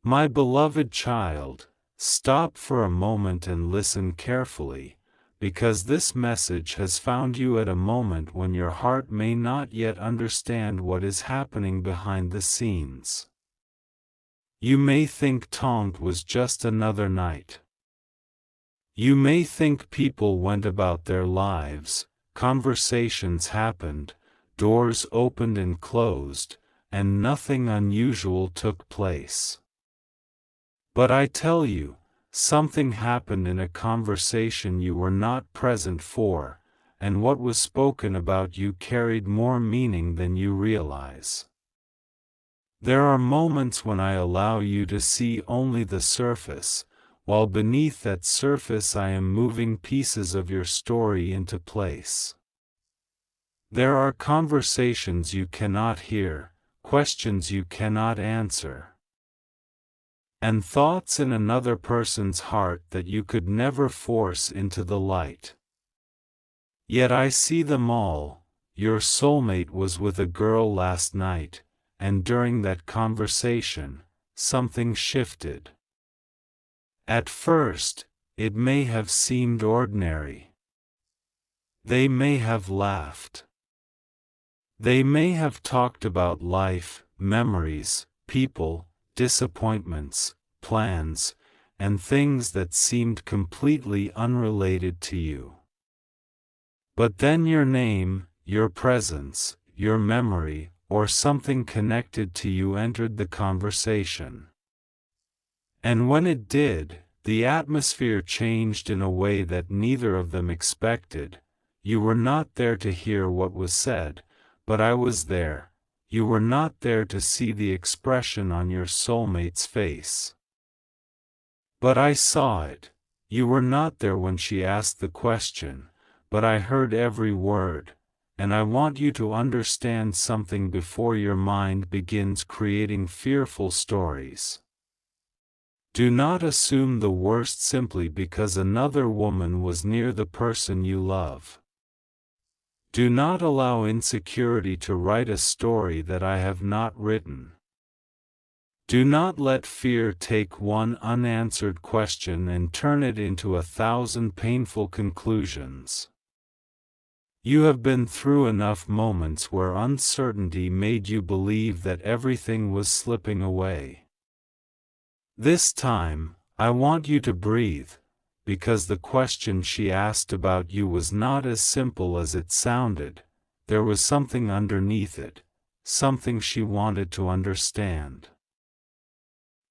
My beloved child, stop for a moment and listen carefully, because this message has found you at a moment when your heart may not yet understand what is happening behind the scenes. You may think Tonk was just another night. You may think people went about their lives, conversations happened, doors opened and closed, and nothing unusual took place. But I tell you, something happened in a conversation you were not present for, and what was spoken about you carried more meaning than you realize. There are moments when I allow you to see only the surface, while beneath that surface I am moving pieces of your story into place. There are conversations you cannot hear, questions you cannot answer, and thoughts in another person's heart that you could never force into the light. Yet I see them all. Your soulmate was with a girl last night, and during that conversation, something shifted. At first, it may have seemed ordinary. They may have laughed. They may have talked about life, memories, people, disappointments, plans, and things that seemed completely unrelated to you. But then your name, your presence, your memory, or something connected to you entered the conversation. And when it did, the atmosphere changed in a way that neither of them expected. You were not there to hear what was said, but I was there. You were not there to see the expression on your soulmate's face, but I saw it. You were not there when she asked the question, but I heard every word, and I want you to understand something before your mind begins creating fearful stories. Do not assume the worst simply because another woman was near the person you love. Do not allow insecurity to write a story that I have not written. Do not let fear take one unanswered question and turn it into 1,000 painful conclusions. You have been through enough moments where uncertainty made you believe that everything was slipping away. This time, I want you to breathe, because the question she asked about you was not as simple as it sounded. There was something underneath it, something she wanted to understand.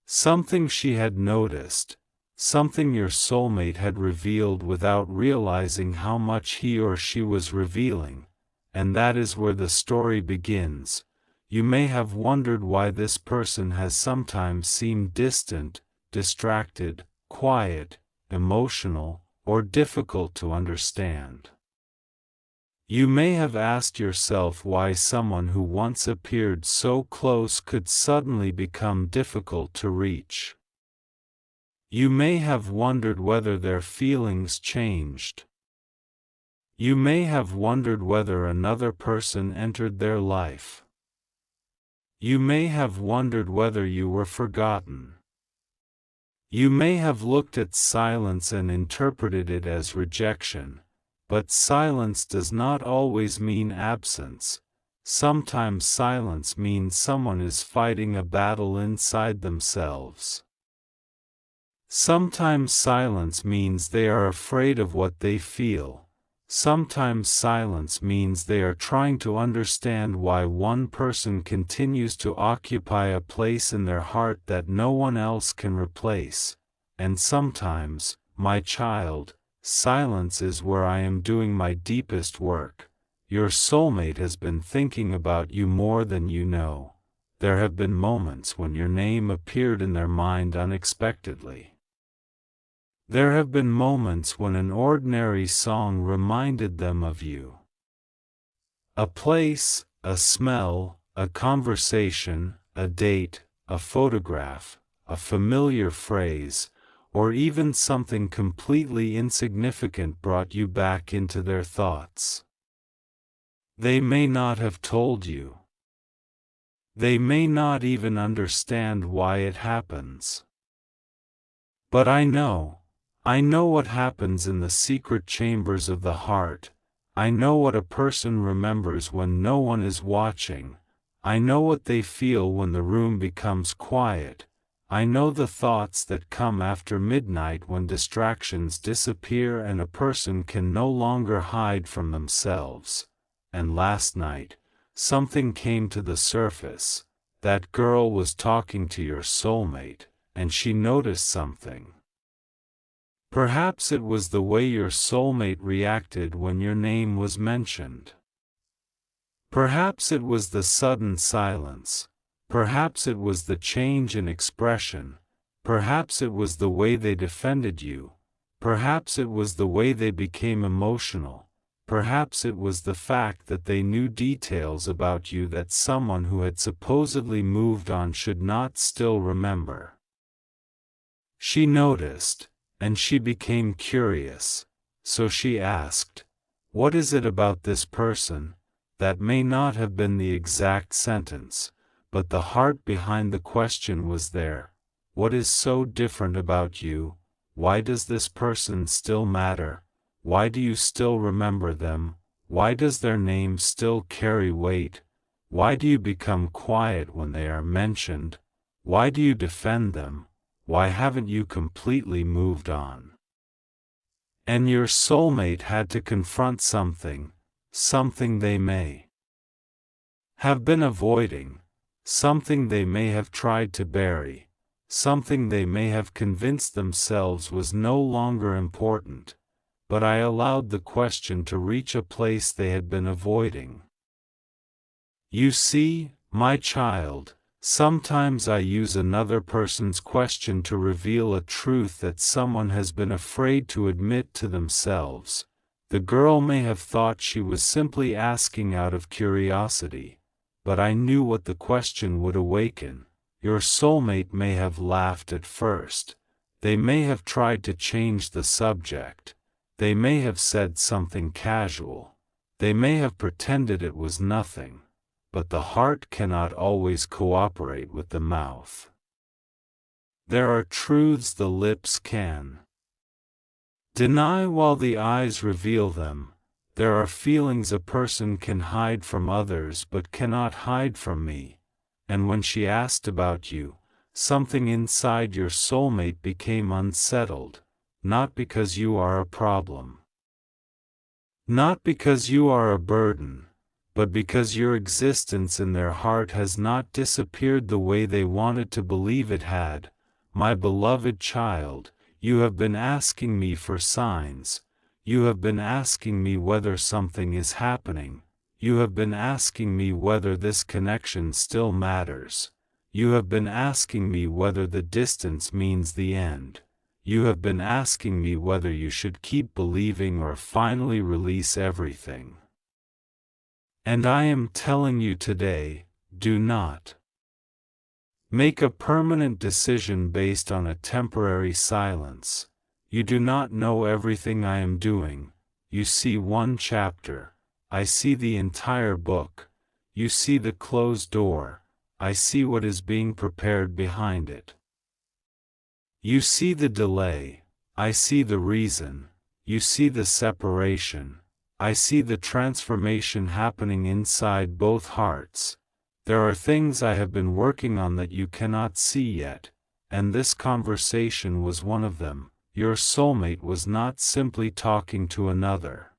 Something she had noticed, something your soulmate had revealed without realizing how much he or she was revealing, and that is where the story begins. You may have wondered why this person has sometimes seemed distant, distracted, quiet, emotional, or difficult to understand. You may have asked yourself why someone who once appeared so close could suddenly become difficult to reach. You may have wondered whether their feelings changed. You may have wondered whether another person entered their life. You may have wondered whether you were forgotten. You may have looked at silence and interpreted it as rejection, but silence does not always mean absence. Sometimes silence means someone is fighting a battle inside themselves. Sometimes silence means they are afraid of what they feel. Sometimes silence means they are trying to understand why one person continues to occupy a place in their heart that no one else can replace. And sometimes, my child, silence is where I am doing my deepest work. Your soulmate has been thinking about you more than you know. There have been moments when your name appeared in their mind unexpectedly. There have been moments when an ordinary song reminded them of you. A place, a smell, a conversation, a date, a photograph, a familiar phrase, or even something completely insignificant brought you back into their thoughts. They may not have told you. They may not even understand why it happens. But I know what happens in the secret chambers of the heart. I know what a person remembers when no one is watching. I know what they feel when the room becomes quiet. I know the thoughts that come after midnight when distractions disappear and a person can no longer hide from themselves. And last night, something came to the surface. That girl was talking to your soulmate, and she noticed something. Perhaps it was the way your soulmate reacted when your name was mentioned. Perhaps it was the sudden silence. Perhaps it was the change in expression. Perhaps it was the way they defended you. Perhaps it was the way they became emotional. Perhaps it was the fact that they knew details about you that someone who had supposedly moved on should not still remember. She noticed, and she became curious, so she asked, "What is it about this person?" That may not have been the exact sentence, but the heart behind the question was there. What is so different about you? Why does this person still matter? Why do you still remember them? Why does their name still carry weight? Why do you become quiet when they are mentioned? Why do you defend them? Why haven't you completely moved on? And your soulmate had to confront something they may have been avoiding, something they may have tried to bury, something they may have convinced themselves was no longer important, but I allowed the question to reach a place they had been avoiding. You see, my child, sometimes I use another person's question to reveal a truth that someone has been afraid to admit to themselves. The girl may have thought she was simply asking out of curiosity, but I knew what the question would awaken. Your soulmate may have laughed at first. They may have tried to change the subject. They may have said something casual. They may have pretended it was nothing. But the heart cannot always cooperate with the mouth. There are truths the lips can deny while the eyes reveal them. There are feelings a person can hide from others but cannot hide from me. And when she asked about you, something inside your soulmate became unsettled, not because you are a problem, not because you are a burden, but because your existence in their heart has not disappeared the way they wanted to believe it had. My beloved child, you have been asking me for signs. You have been asking me whether something is happening. You have been asking me whether this connection still matters. You have been asking me whether the distance means the end. You have been asking me whether you should keep believing or finally release everything. And I am telling you today, do not make a permanent decision based on a temporary silence. You do not know everything I am doing. You see one chapter. I see the entire book. You see the closed door. I see what is being prepared behind it. You see the delay. I see the reason. You see the separation. I see the transformation happening inside both hearts. There are things I have been working on that you cannot see yet, and this conversation was one of them. Your soulmate was not simply talking to another.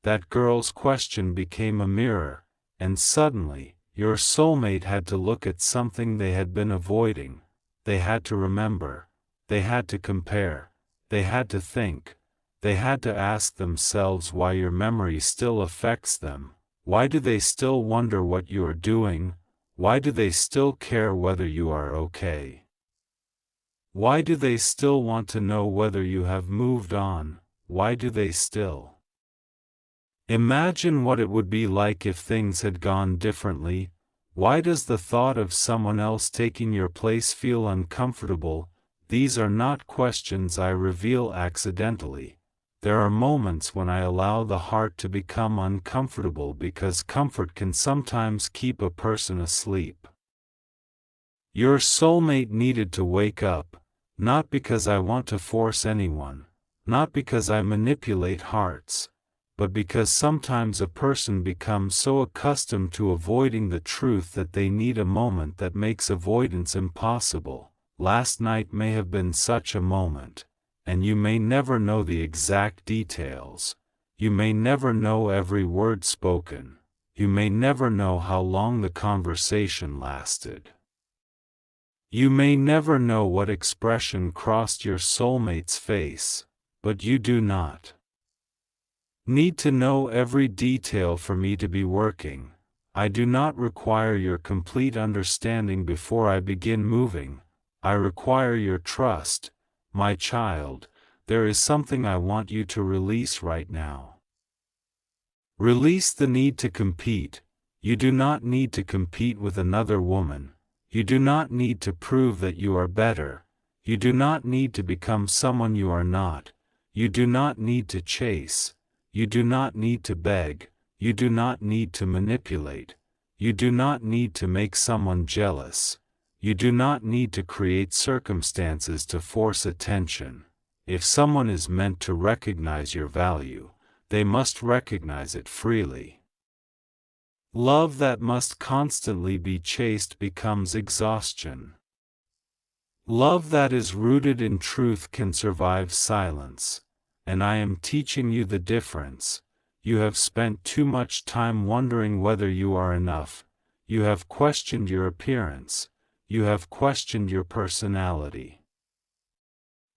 That girl's question became a mirror, and suddenly, your soulmate had to look at something they had been avoiding. They had to remember. They had to compare. They had to think. They had to ask themselves why your memory still affects them. Why do they still wonder what you are doing? Why do they still care whether you are okay? Why do they still want to know whether you have moved on? Why do they still imagine what it would be like if things had gone differently? Why does the thought of someone else taking your place feel uncomfortable? These are not questions I reveal accidentally. There are moments when I allow the heart to become uncomfortable because comfort can sometimes keep a person asleep. Your soulmate needed to wake up, not because I want to force anyone, not because I manipulate hearts, but because sometimes a person becomes so accustomed to avoiding the truth that they need a moment that makes avoidance impossible. Last night may have been such a moment, and you may never know the exact details. You may never know every word spoken. You may never know how long the conversation lasted. You may never know what expression crossed your soulmate's face, but you do not need to know every detail for me to be working. I do not require your complete understanding before I begin moving. I require your trust, my child. There is something I want you to release right now. Release the need to compete. You do not need to compete with another woman. You do not need to prove that you are better. You do not need to become someone you are not. You do not need to chase. You do not need to beg. You do not need to manipulate. You do not need to make someone jealous. You do not need to create circumstances to force attention. If someone is meant to recognize your value, they must recognize it freely. Love that must constantly be chased becomes exhaustion. Love that is rooted in truth can survive silence. And I am teaching you the difference. You have spent too much time wondering whether you are enough. You have questioned your appearance. You have questioned your personality.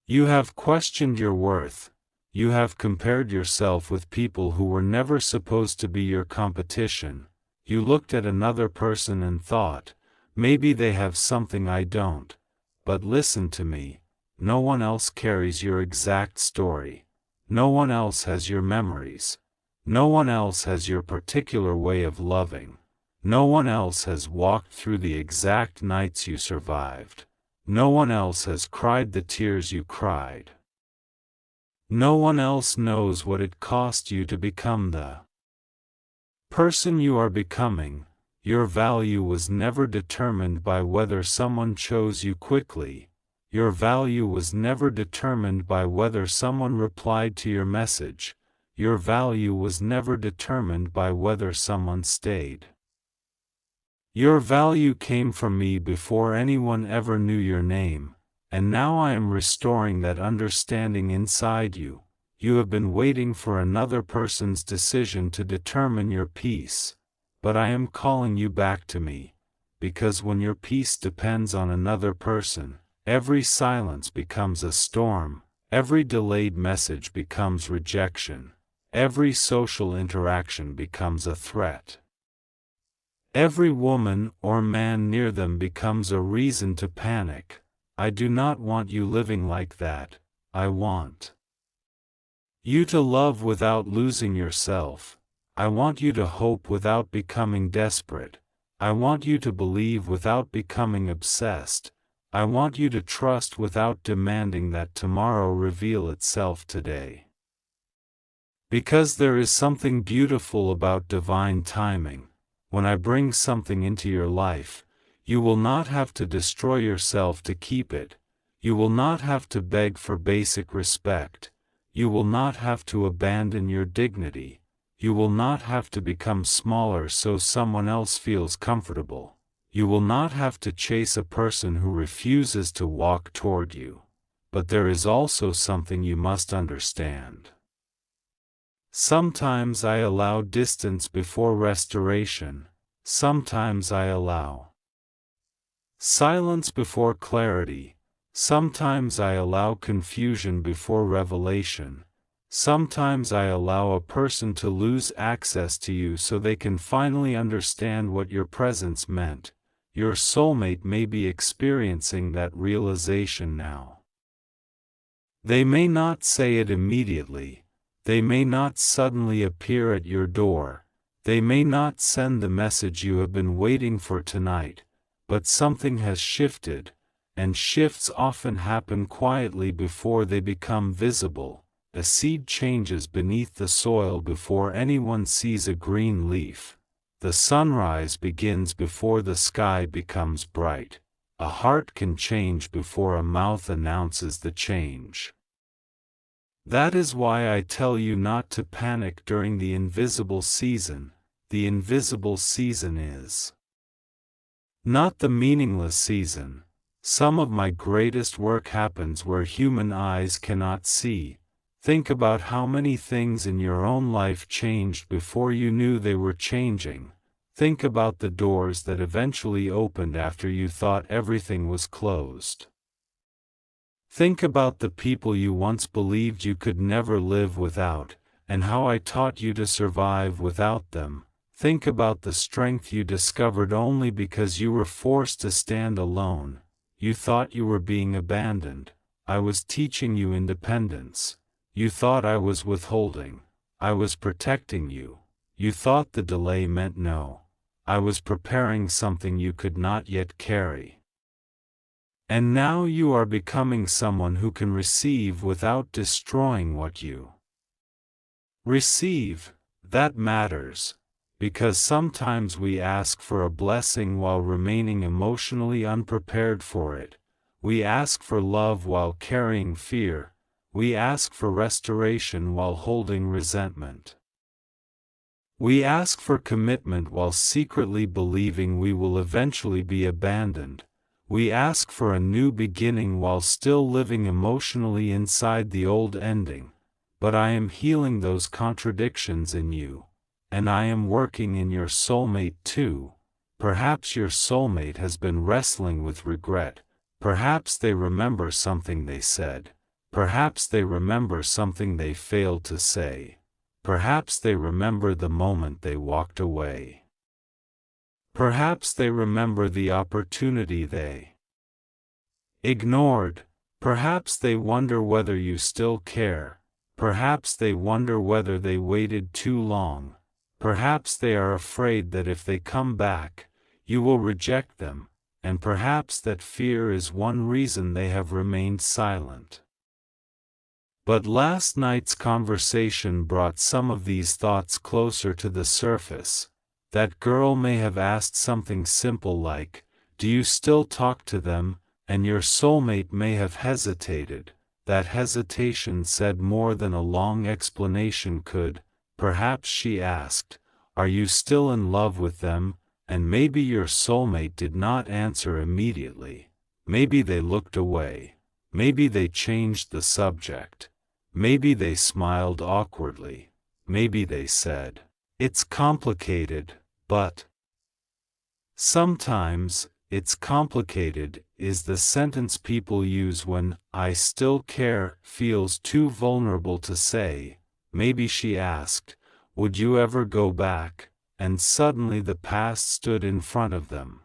You have questioned your worth. You have compared yourself with people who were never supposed to be your competition. You looked at another person and thought, maybe they have something I don't. But listen to me. No one else carries your exact story. No one else has your memories. No one else has your particular way of loving. No one else has walked through the exact nights you survived. No one else has cried the tears you cried. No one else knows what it cost you to become the person you are becoming. Your value was never determined by whether someone chose you quickly. Your value was never determined by whether someone replied to your message. Your value was never determined by whether someone stayed. Your value came from me before anyone ever knew your name, and now I am restoring that understanding inside you. You have been waiting for another person's decision to determine your peace, but I am calling you back to me, because when your peace depends on another person, every silence becomes a storm, every delayed message becomes rejection, every social interaction becomes a threat. Every woman or man near them becomes a reason to panic. I do not want you living like that. I want you to love without losing yourself. I want you to hope without becoming desperate. I want you to believe without becoming obsessed. I want you to trust without demanding that tomorrow reveal itself today. Because there is something beautiful about divine timing. When I bring something into your life, you will not have to destroy yourself to keep it. You will not have to beg for basic respect. You will not have to abandon your dignity. You will not have to become smaller so someone else feels comfortable. You will not have to chase a person who refuses to walk toward you. But there is also something you must understand. Sometimes I allow distance before restoration. Sometimes I allow silence before clarity. Sometimes I allow confusion before revelation. Sometimes I allow a person to lose access to you so they can finally understand what your presence meant. Your soulmate may be experiencing that realization now. They may not say it immediately. They may not suddenly appear at your door. They may not send the message you have been waiting for tonight. But something has shifted, and shifts often happen quietly before they become visible. A seed changes beneath the soil before anyone sees a green leaf. The sunrise begins before the sky becomes bright. A heart can change before a mouth announces the change. That is why I tell you not to panic during the invisible season. The invisible season is not the meaningless season. Some of my greatest work happens where human eyes cannot see. Think about how many things in your own life changed before you knew they were changing. Think about the doors that eventually opened after you thought everything was closed. Think about the people you once believed you could never live without, and how I taught you to survive without them. Think about the strength you discovered only because you were forced to stand alone. You thought you were being abandoned. I was teaching you independence. You thought I was withholding. I was protecting you. You thought the delay meant no. I was preparing something you could not yet carry. And now you are becoming someone who can receive without destroying what you receive. That matters, because sometimes we ask for a blessing while remaining emotionally unprepared for it. We ask for love while carrying fear. We ask for restoration while holding resentment. We ask for commitment while secretly believing we will eventually be abandoned. We ask for a new beginning while still living emotionally inside the old ending. But I am healing those contradictions in you. And I am working in your soulmate too. Perhaps your soulmate has been wrestling with regret. Perhaps they remember something they said. Perhaps they remember something they failed to say. Perhaps they remember the moment they walked away. Perhaps they remember the opportunity they ignored. Perhaps they wonder whether you still care. Perhaps they wonder whether they waited too long. Perhaps they are afraid that if they come back, you will reject them, and perhaps that fear is one reason they have remained silent. But last night's conversation brought some of these thoughts closer to the surface. That girl may have asked something simple like, "Do you still talk to them?" And your soulmate may have hesitated. That hesitation said more than a long explanation could. Perhaps she asked, "Are you still in love with them?" And maybe your soulmate did not answer immediately. Maybe they looked away. Maybe they changed the subject. Maybe they smiled awkwardly. Maybe they said, "It's complicated, but..." Sometimes, "It's complicated" is the sentence people use when "I still care" feels too vulnerable to say. Maybe she asked, "Would you ever go back?" And suddenly the past stood in front of them.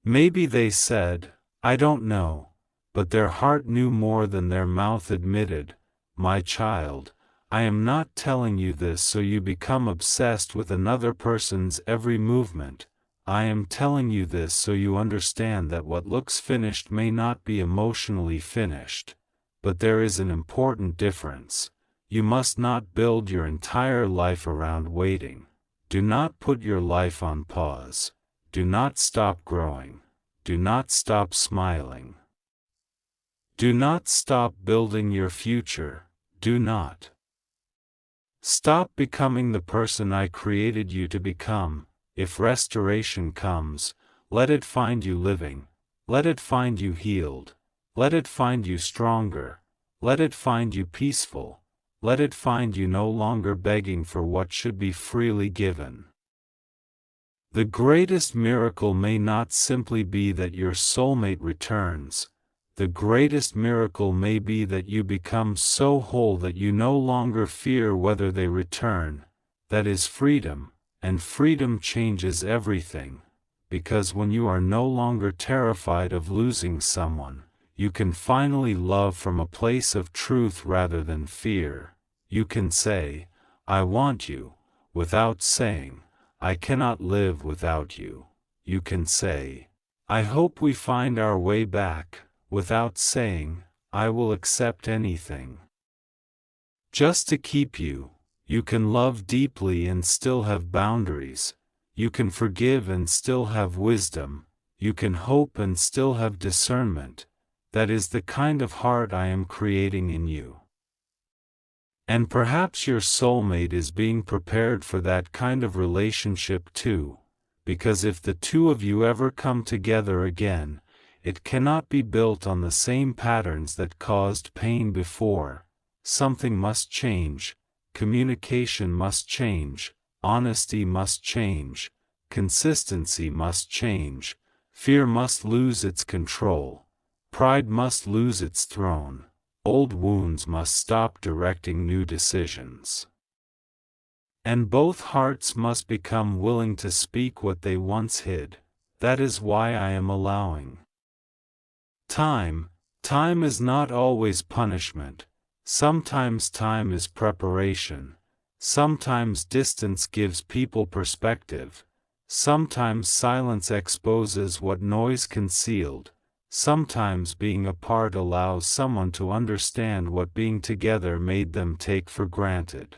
Maybe they said, "I don't know," but their heart knew more than their mouth admitted. My child, I am not telling you this so you become obsessed with another person's every movement. I am telling you this so you understand that what looks finished may not be emotionally finished. But there is an important difference. You must not build your entire life around waiting. Do not put your life on pause. Do not stop growing. Do not stop smiling. Do not stop building your future. Do not stop becoming the person I created you to become. If restoration comes, let it find you living. Let it find you healed. Let it find you stronger. Let it find you peaceful. Let it find you no longer begging for what should be freely given. The greatest miracle may not simply be that your soulmate returns. The greatest miracle may be that you become so whole that you no longer fear whether they return. That is freedom, and freedom changes everything. Because when you are no longer terrified of losing someone, you can finally love from a place of truth rather than fear. You can say, "I want you," without saying, "I cannot live without you." You can say, "I hope we find our way back," without saying, "I will accept anything." just to keep you. You can love deeply and still have boundaries. You can forgive and still have wisdom. You can hope and still have discernment. That is the kind of heart I am creating in you. And perhaps your soulmate is being prepared for that kind of relationship too, because if the two of you ever come together again, it cannot be built on the same patterns that caused pain before. Something must change. Communication must change, honesty must change, consistency must change, fear must lose its control, pride must lose its throne, old wounds must stop directing new decisions. And both hearts must become willing to speak what they once hid. That is why I am allowing time. Time is not always punishment. Sometimes time is preparation. Sometimes distance gives people perspective. Sometimes silence exposes what noise concealed. Sometimes being apart allows someone to understand what being together made them take for granted.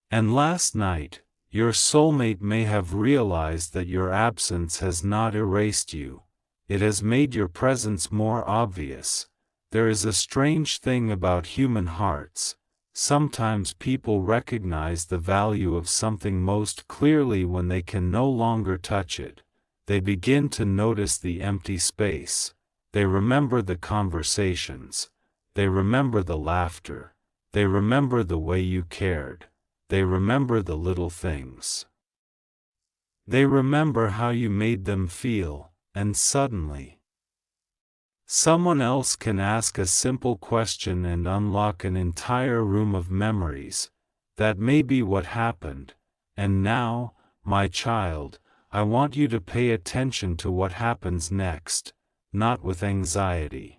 And last night, your soulmate may have realized that your absence has not erased you. It has made your presence more obvious. There is a strange thing about human hearts. Sometimes people recognize the value of something most clearly when they can no longer touch it. They begin to notice the empty space. They remember the conversations. They remember the laughter. They remember the way you cared. They remember the little things. They remember how you made them feel, and suddenly, someone else can ask a simple question and unlock an entire room of memories. That may be what happened. And now, my child, I want you to pay attention to what happens next, not with anxiety.